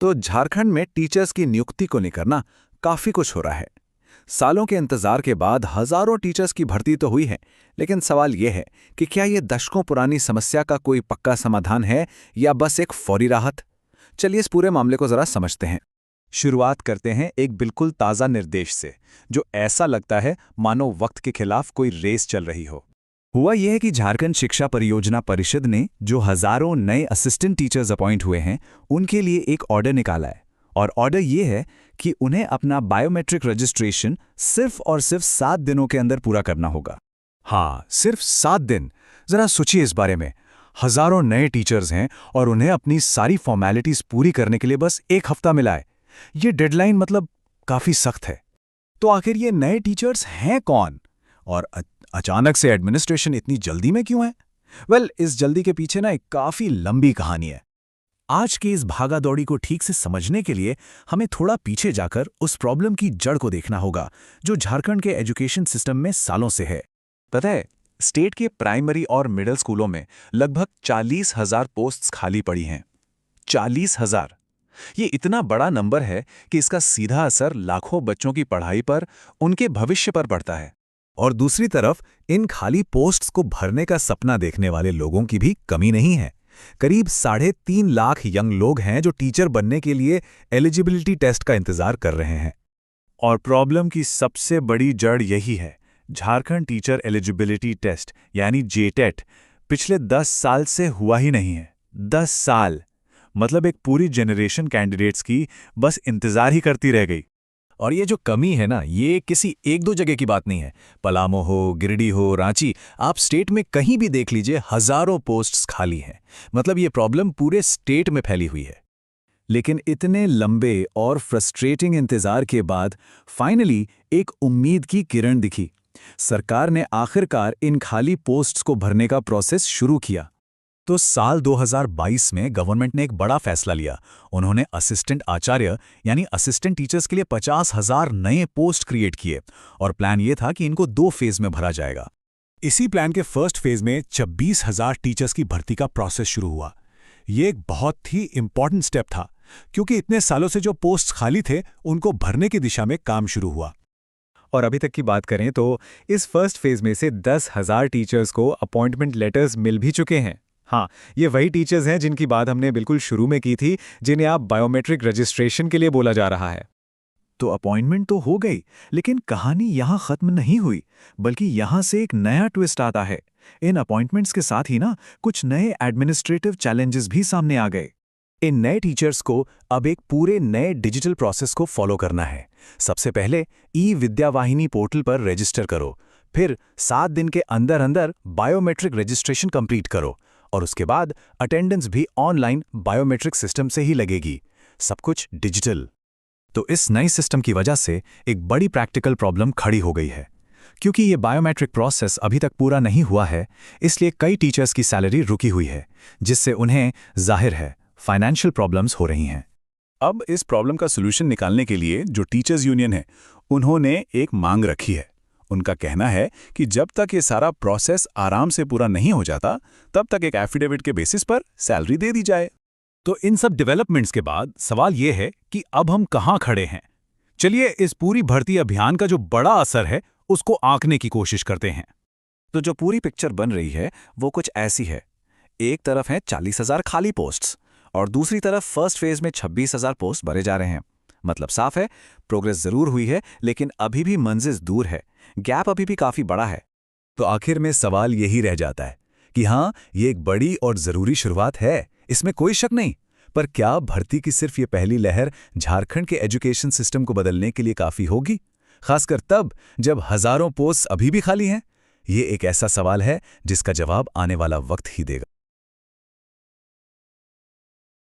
तो झारखंड में टीचर्स की नियुक्ति को लेकर ना काफी कुछ हो रहा है। सालों के इंतजार के बाद हजारों टीचर्स की भर्ती तो हुई है, लेकिन सवाल यह है कि क्या ये दशकों पुरानी समस्या का कोई पक्का समाधान है या बस एक फौरी राहत। चलिए इस पूरे मामले को जरा समझते हैं। शुरुआत करते हैं एक बिल्कुल ताज़ा निर्देश से, जो ऐसा लगता है मानो वक्त के खिलाफ कोई रेस चल रही हो। हुआ यह है कि झारखंड शिक्षा परियोजना परिषद ने जो हजारों नए असिस्टेंट टीचर्स अपॉइंट हुए हैं, उनके लिए एक ऑर्डर निकाला है। और ऑर्डर ये है कि उन्हें अपना बायोमेट्रिक रजिस्ट्रेशन सिर्फ और सिर्फ 7 दिनों के अंदर पूरा करना होगा। हाँ, सिर्फ 7 दिन। जरा सोचिए इस बारे में। हजारों नए टीचर्स हैं और उन्हें अपनी सारी फॉर्मेलिटीज पूरी करने के लिए बस 1 हफ्ता मिला है। ये डेडलाइन मतलब काफी सख्त है। तो आखिर ये नए टीचर्स हैं कौन और अचानक से एडमिनिस्ट्रेशन इतनी जल्दी में क्यों है? इस जल्दी के पीछे ना एक काफी लंबी कहानी है। आज की इस भागादौड़ी को ठीक से समझने के लिए हमें थोड़ा पीछे जाकर उस प्रॉब्लम की जड़ को देखना होगा जो झारखंड के एजुकेशन सिस्टम में सालों से है। पता है, स्टेट के प्राइमरी और मिडिल स्कूलों में लगभग 40,000 पोस्ट्स खाली पड़ी हैं। 40,000। ये इतना बड़ा नंबर है कि इसका सीधा असर लाखों बच्चों की पढ़ाई पर, उनके भविष्य पर पड़ता है। और दूसरी तरफ इन खाली पोस्ट्स को भरने का सपना देखने वाले लोगों की भी कमी नहीं है। करीब 3.5 लाख यंग लोग हैं जो टीचर बनने के लिए एलिजिबिलिटी टेस्ट का इंतजार कर रहे हैं। और प्रॉब्लम की सबसे बड़ी जड़ यही है। झारखंड टीचर एलिजिबिलिटी टेस्ट यानी जेटेट पिछले 10 साल से हुआ ही नहीं है। 10 साल मतलब एक पूरी जनरेशन कैंडिडेट्स की बस इंतजार ही करती रह गई। और ये जो कमी है ना, ये किसी 1-2 जगह की बात नहीं है। पलामू हो, गिरिडीह हो, रांची, आप स्टेट में कहीं भी देख लीजिए, हजारों पोस्ट्स खाली हैं। मतलब ये प्रॉब्लम पूरे स्टेट में फैली हुई है। लेकिन इतने लंबे और फ्रस्ट्रेटिंग इंतजार के बाद फाइनली एक उम्मीद की किरण दिखी। सरकार ने आखिरकार इन खाली पोस्ट्स को भरने का प्रोसेस शुरू किया। तो साल 2022 में गवर्नमेंट ने एक बड़ा फैसला लिया। उन्होंने असिस्टेंट आचार्य यानी असिस्टेंट टीचर्स के लिए 50,000 नए पोस्ट क्रिएट किए और प्लान ये था कि इनको 2 फेज में भरा जाएगा। इसी प्लान के फर्स्ट फेज में 26,000 टीचर्स की भर्ती का प्रोसेस शुरू हुआ। ये एक बहुत ही इंपॉर्टेंट स्टेप था, क्योंकि इतने सालों से जो पोस्ट खाली थे उनको भरने की दिशा में काम शुरू हुआ। और अभी तक की बात करें तो इस फर्स्ट फेज में से 10,000 टीचर्स को अपॉइंटमेंट लेटर्स मिल भी चुके हैं। हाँ, ये वही टीचर्स हैं जिनकी बात हमने बिल्कुल शुरू में की थी, जिन्हें आप बायोमेट्रिक रजिस्ट्रेशन के लिए बोला जा रहा है। तो अपॉइंटमेंट तो हो गई, लेकिन कहानी यहाँ खत्म नहीं हुई, बल्कि यहाँ से एक नया ट्विस्ट आता है। इन अपॉइंटमेंट्स के साथ ही ना कुछ नए एडमिनिस्ट्रेटिव चैलेंजेस भी सामने आ गए। इन नए टीचर्स को अब एक पूरे नए डिजिटल प्रोसेस को फॉलो करना है। सबसे पहले ई-विद्यावाहिनी पोर्टल पर रजिस्टर करो, फिर 7 दिन के अंदर अंदर बायोमेट्रिक रजिस्ट्रेशन कंप्लीट करो और उसके बाद अटेंडेंस भी ऑनलाइन बायोमेट्रिक सिस्टम से ही लगेगी। सब कुछ डिजिटल। तो इस नई सिस्टम की वजह से एक बड़ी प्रैक्टिकल प्रॉब्लम खड़ी हो गई है। क्योंकि ये बायोमेट्रिक प्रोसेस अभी तक पूरा नहीं हुआ है, इसलिए कई टीचर्स की सैलरी रुकी हुई है, जिससे उन्हें जाहिर है फाइनेंशियल प्रॉब्लम्स हो रही हैं। अब इस प्रॉब्लम का सॉल्यूशन निकालने के लिए जो टीचर्स यूनियन है, उन्होंने एक मांग रखी है। उनका कहना है कि जब तक ये सारा प्रोसेस आराम से पूरा नहीं हो जाता, तब तक एक एफिडेविट के बेसिस पर सैलरी दे दी जाए। तो इन सब डेवलपमेंट्स के बाद सवाल ये है कि अब हम कहाँ खड़े हैं। चलिए इस पूरी भर्ती अभियान का जो बड़ा असर है उसको आंकने की कोशिश करते हैं। तो जो पूरी पिक्चर बन रही है वो कुछ ऐसी है। एक तरफ है 40,000 खाली पोस्ट्स और दूसरी तरफ फर्स्ट फेज में 26,000 पोस्ट भरे जा रहे हैं। मतलब साफ है, प्रोग्रेस जरूर हुई है, लेकिन अभी भी मंजिल दूर है। गैप अभी भी काफी बड़ा है। तो आखिर में सवाल यही रह जाता है कि हाँ, ये एक बड़ी और जरूरी शुरुआत है, इसमें कोई शक नहीं। पर क्या भर्ती की सिर्फ ये पहली लहर झारखंड के एजुकेशन सिस्टम को बदलने के लिए काफी होगी, खासकर तब जब हजारों पोस्ट अभी भी खाली हैं? ये एक ऐसा सवाल है जिसका जवाब आने वाला वक्त ही देगा।